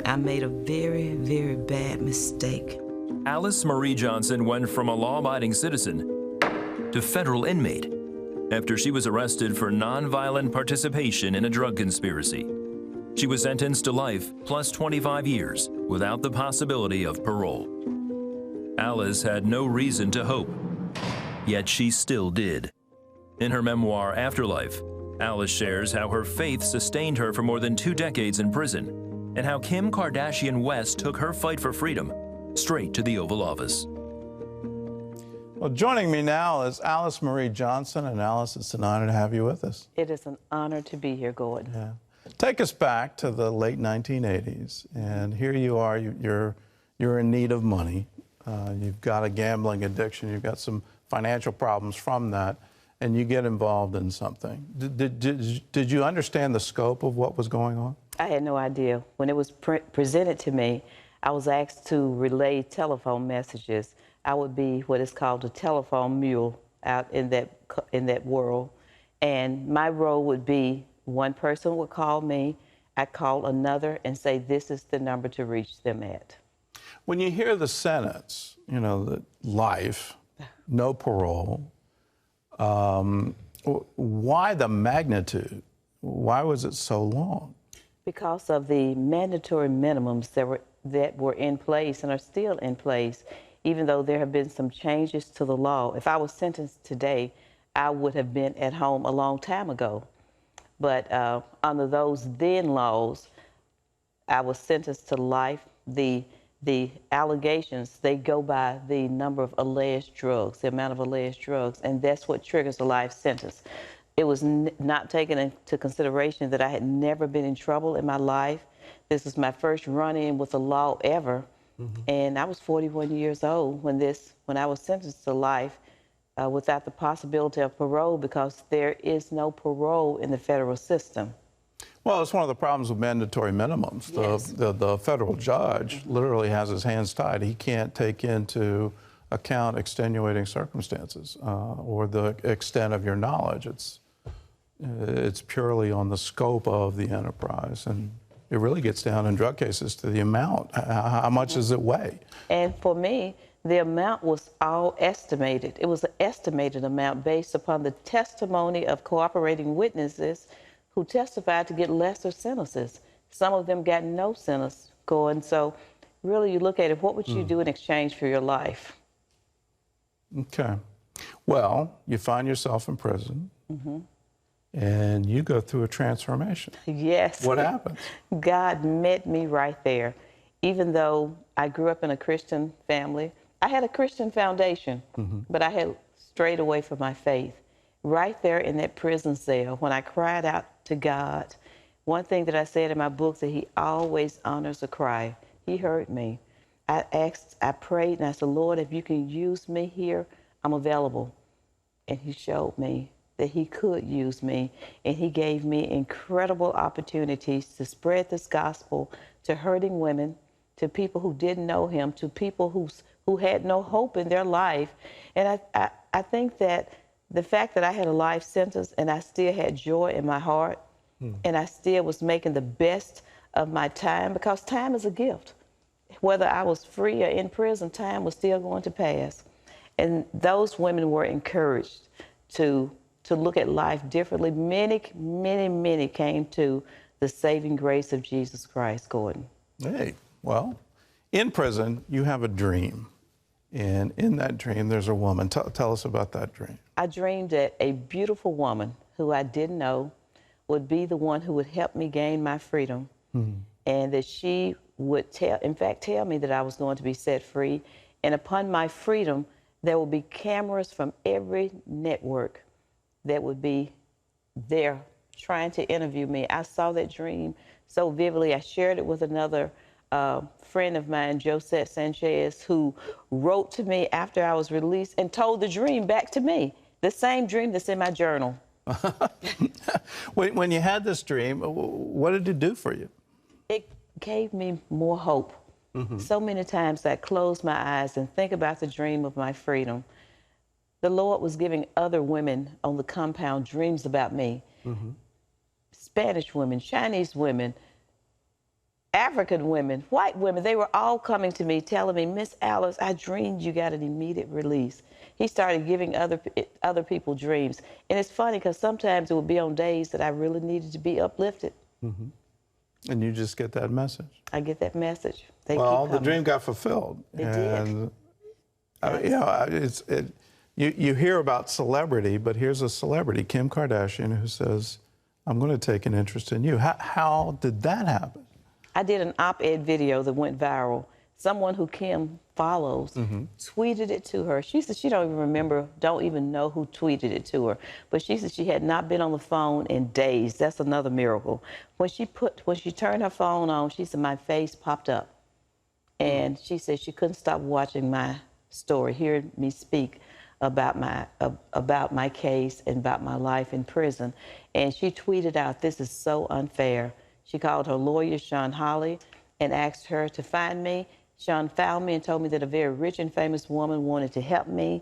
I made a very, very bad mistake. Alice Marie Johnson went from a law-abiding citizen to federal inmate after she was arrested for nonviolent participation in a drug conspiracy. She was sentenced to life plus 25 years without the possibility of parole. Alice had no reason to hope, yet she still did. In her memoir, Afterlife, Alice shares how her faith sustained her for more than 2 decades in prison, and how Kim Kardashian West took her fight for freedom straight to the Oval Office. Well, joining me now is Alice Marie Johnson. And Alice, it's an honor to have you with us. It is an honor to be here, Gordon. Yeah. Take us back to the late 1980s, and here you are. You're in need of money. You've got a gambling addiction. You've got some financial problems from that, and you get involved in something. Did you understand the scope of what was going on? I had no idea. When it was presented to me, I was asked to relay telephone messages. I would be what is called a telephone mule out in that world, and my role would be one person would call me, I'd call another and say, this is the number to reach them at. When you hear the sentence, you know, the life, no parole, why the magnitude? Why was it so long? Because of the mandatory minimums that were in place and are still in place, even though there have been some changes to the law. If I was sentenced today, I would have been at home a long time ago. But under those then laws, I was sentenced to life. The allegations, they go by the number of alleged drugs, the amount of alleged drugs, and that's what triggers a life sentence. It was not taken into consideration that I had never been in trouble in my life. This was my first run-in with the law ever. Mm-hmm. And I was 41 years old when I was sentenced to life without the possibility of parole, because there is no parole in the federal system. Well, it's one of the problems with mandatory minimums. Yes. The federal judge literally has his hands tied. He can't take into account extenuating circumstances or the extent of your knowledge. It's purely on the scope of the enterprise, and it really gets down in drug cases to the amount. How much does it weigh? And for me, the amount was all estimated. It was an estimated amount based upon the testimony of cooperating witnesses who testified to get lesser sentences. Some of them got no sentence going. So really, you look at it, what would you do in exchange for your life? Okay. Well, you find yourself in prison. Mm-hmm. And you go through a transformation. Yes. What happened? God met me right there. Even though I grew up in a Christian family, I had a Christian foundation, but I had strayed away from my faith. Right there in that prison cell, when I cried out to God, one thing that I said in my book, that He always honors a cry. He heard me. I prayed, and I said, Lord, if you can use me here, I'm available. And He showed me that He could use me, and He gave me incredible opportunities to spread this gospel to hurting women, to people who didn't know Him, to people who had no hope in their life. And I think that the fact that I had a life sentence and I still had joy in my heart, and I still was making the best of my time, because time is a gift. Whether I was free or in prison, time was still going to pass. And those women were encouraged to look at life differently. Many, many, many came to the saving grace of Jesus Christ, Gordon. Hey, well, in prison, you have a dream. And in that dream, there's a woman. Tell us about that dream. I dreamed that a beautiful woman who I didn't know would be the one who would help me gain my freedom. And that she would tell me that I was going to be set free. And upon my freedom, there would be cameras from every network that would be there trying to interview me. I saw that dream so vividly. I shared it with another friend of mine, Josette Sanchez, who wrote to me after I was released and told the dream back to me, the same dream that's in my journal. When you had this dream, what did it do for you? It gave me more hope. So many times I close my eyes and think about the dream of my freedom. The Lord was giving other women on the compound dreams about me. Spanish women, Chinese women, African women, white women, they were all coming to me telling me, Miss Alice, I dreamed you got an immediate release. He started giving other people dreams. And it's funny because sometimes it would be on days that I really needed to be uplifted. Mm-hmm. And you just get that message. I get that message. They well, keep the dream got fulfilled. It and, did. You know, you hear about celebrity, but here's a celebrity, Kim Kardashian, who says, I'm going to take an interest in you. How did that happen? I did an op-ed video that went viral. Someone who Kim follows tweeted it to her. She said she don't even remember, don't even know who tweeted it to her. But she said she had not been on the phone in days. That's another miracle. When she turned her phone on, she said my face popped up. And she said she couldn't stop watching my story, hearing me speak about my case and about my life in prison. And she tweeted out, "This is so unfair." She called her lawyer, Sean Holly, and asked her to find me. Sean found me and told me that a very rich and famous woman wanted to help me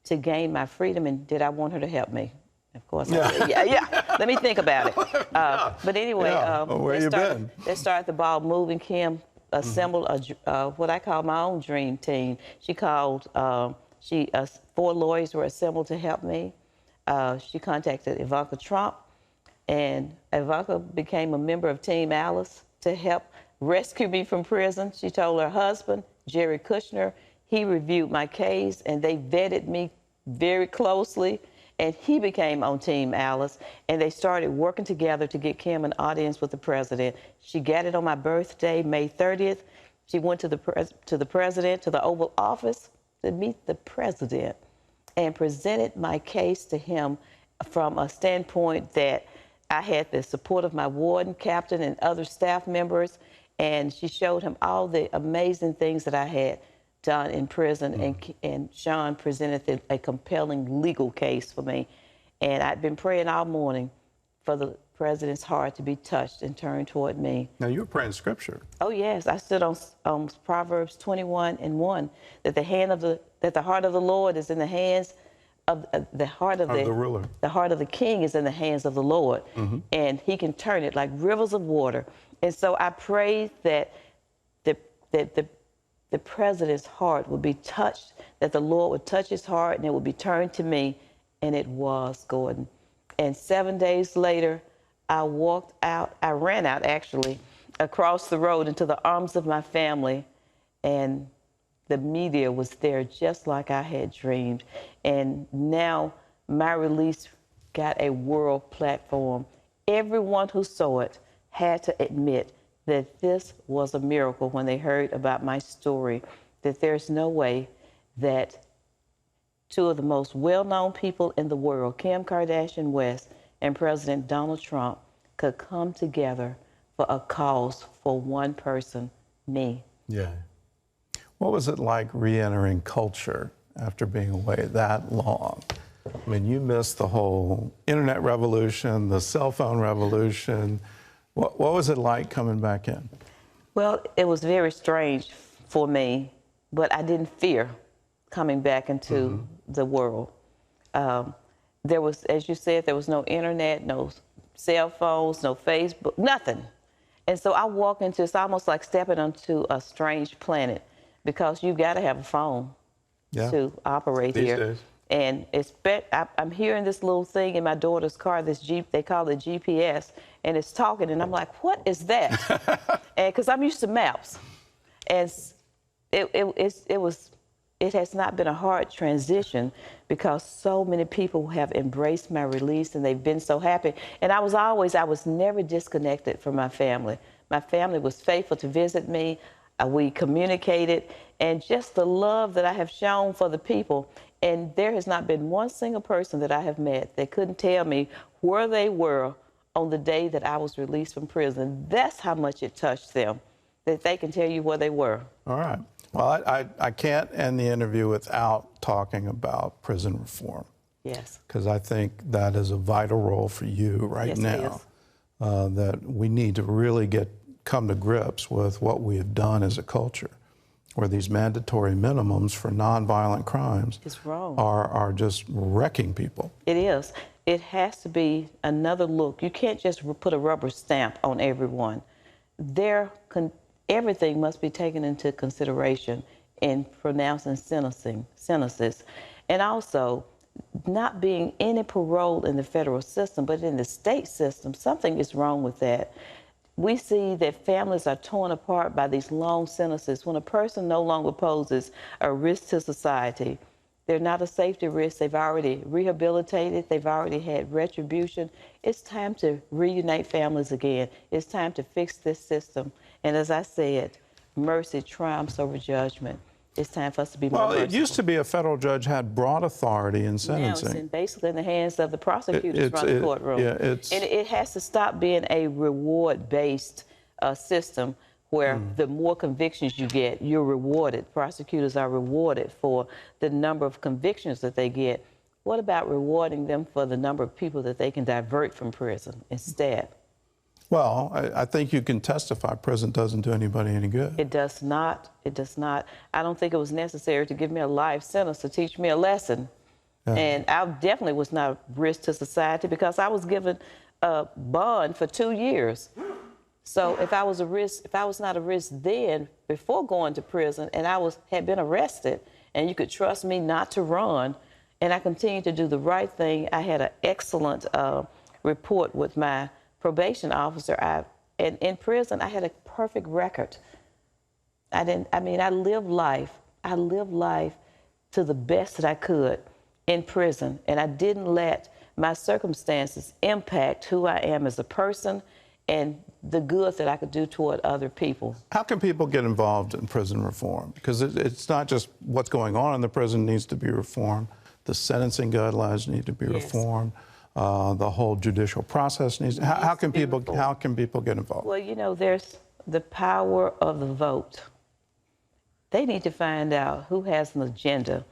to gain my freedom, and did I want her to help me? Of course, I said, yeah. Let me think about it. But anyway, where you been? They started the ball moving. Kim assembled what I call my own dream team. She called, 4 lawyers were assembled to help me. She contacted Ivanka Trump, and Ivanka became a member of Team Alice to help rescue me from prison. She told her husband, Jerry Kushner, he reviewed my case, and they vetted me very closely, and he became on Team Alice, and they started working together to get Kim an audience with the president. She got it on my birthday, May 30th. She went to the president, to the Oval Office, to meet the president, and presented my case to him from a standpoint that I had the support of my warden, captain, and other staff members, and she showed him all the amazing things that I had done in prison, and Sean presented a compelling legal case for me. And I'd been praying all morning for the president's heart to be touched and turned toward me. Now, you were praying scripture. Oh, yes. I stood on Proverbs 21:1, that the heart of the Lord is in the hands of the heart of the ruler. The heart of the king is in the hands of the Lord, and he can turn it like rivers of water. And so I prayed that the president's heart would be touched, that the Lord would touch his heart and it would be turned to me, and it was, Gordon. And 7 days later, I ran out actually, across the road into the arms of my family, and the media was there just like I had dreamed. And now my release got a world platform. Everyone who saw it had to admit that this was a miracle when they heard about my story, that there's no way that 2 of the most well-known people in the world, Kim Kardashian West and President Donald Trump, could come together for a cause for one person, me. Yeah. What was it like re-entering culture after being away that long? I mean, you missed the whole internet revolution, the cell phone revolution. What was it like coming back in? Well, it was very strange for me, but I didn't fear coming back into the world. There was, as you said, there was no internet, no cell phones, no Facebook, nothing. And so I walked into, it's almost like stepping onto a strange planet, because you got to have a phone to operate These here. days. And I'm hearing this little thing in my daughter's car, they call it GPS, and it's talking, and I'm like, what is that? And because I'm used to maps, and it has not been a hard transition, because so many people have embraced my release and they've been so happy. And I was never disconnected from my family. My family was faithful to visit me. We communicated, and just the love that I have shown for the people. And there has not been one single person that I have met that couldn't tell me where they were on the day that I was released from prison. That's how much it touched them, that they can tell you where they were. All right. Well, I can't end the interview without talking about prison reform. Yes. Because I think that is a vital role for you right now. That we need to really come to grips with what we have done as a culture, where these mandatory minimums for nonviolent crimes are just wrecking people. It is. It has to be another look. You can't just put a rubber stamp on everyone. everything must be taken into consideration in pronouncing sentences. And also, not being any parole in the federal system, but in the state system, something is wrong with that. We see that families are torn apart by these long sentences. When a person no longer poses a risk to society, they're not a safety risk. They've already rehabilitated. They've already had retribution. It's time to reunite families again. It's time to fix this system. And as I said, mercy triumphs over judgment. It's time for us to be more merciful. Well, it used to be a federal judge had broad authority in sentencing. Now it's basically in the hands of the prosecutors run the courtroom. Yeah, and it has to stop being a reward-based system where the more convictions you get, you're rewarded. Prosecutors are rewarded for the number of convictions that they get. What about rewarding them for the number of people that they can divert from prison instead? Well, I think you can testify prison doesn't do anybody any good. It does not. It does not. I don't think it was necessary to give me a life sentence to teach me a lesson. Yeah. And I definitely was not a risk to society because I was given a bond for 2 years. So if I was not a risk then, before going to prison, and had been arrested, and you could trust me not to run, and I continued to do the right thing, I had an excellent report with my probation officer. And in prison, I had a perfect record. I lived life to the best that I could in prison, and I didn't let my circumstances impact who I am as a person and the good that I could do toward other people. How can people get involved in prison reform? Because it's not just what's going on in the prison needs to be reformed. The sentencing guidelines need to be reformed. The whole judicial process needs. How can people get involved? Well, you know, there's the power of the vote. They need to find out who has an agenda,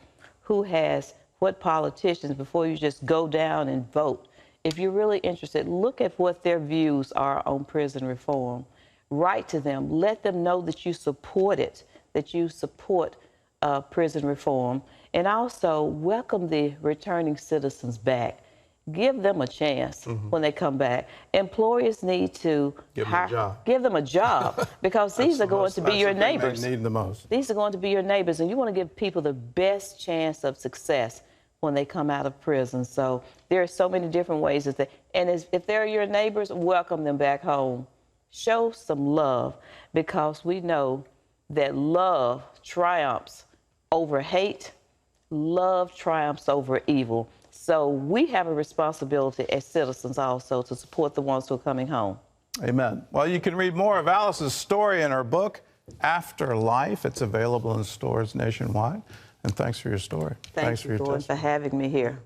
who has what politicians, before you just go down and vote. If you're really interested, look at what their views are on prison reform. Write to them. Let them know that you support it, that you support prison reform. And also welcome the returning citizens back. Give them a chance when they come back. Employers need to give them a job because these are going to be your neighbors. They need the most. These are going to be your neighbors, and you want to give people the best chance of success when they come out of prison. So there are so many different ways that if they're your neighbors, welcome them back home. Show some love, because we know that love triumphs over hate. Love triumphs over evil. So we have a responsibility as citizens also to support the ones who are coming home. Amen. Well, you can read more of Alice's story in her book, Afterlife. It's available in stores nationwide. And thanks for your story. Thanks for your testimony. For having me here.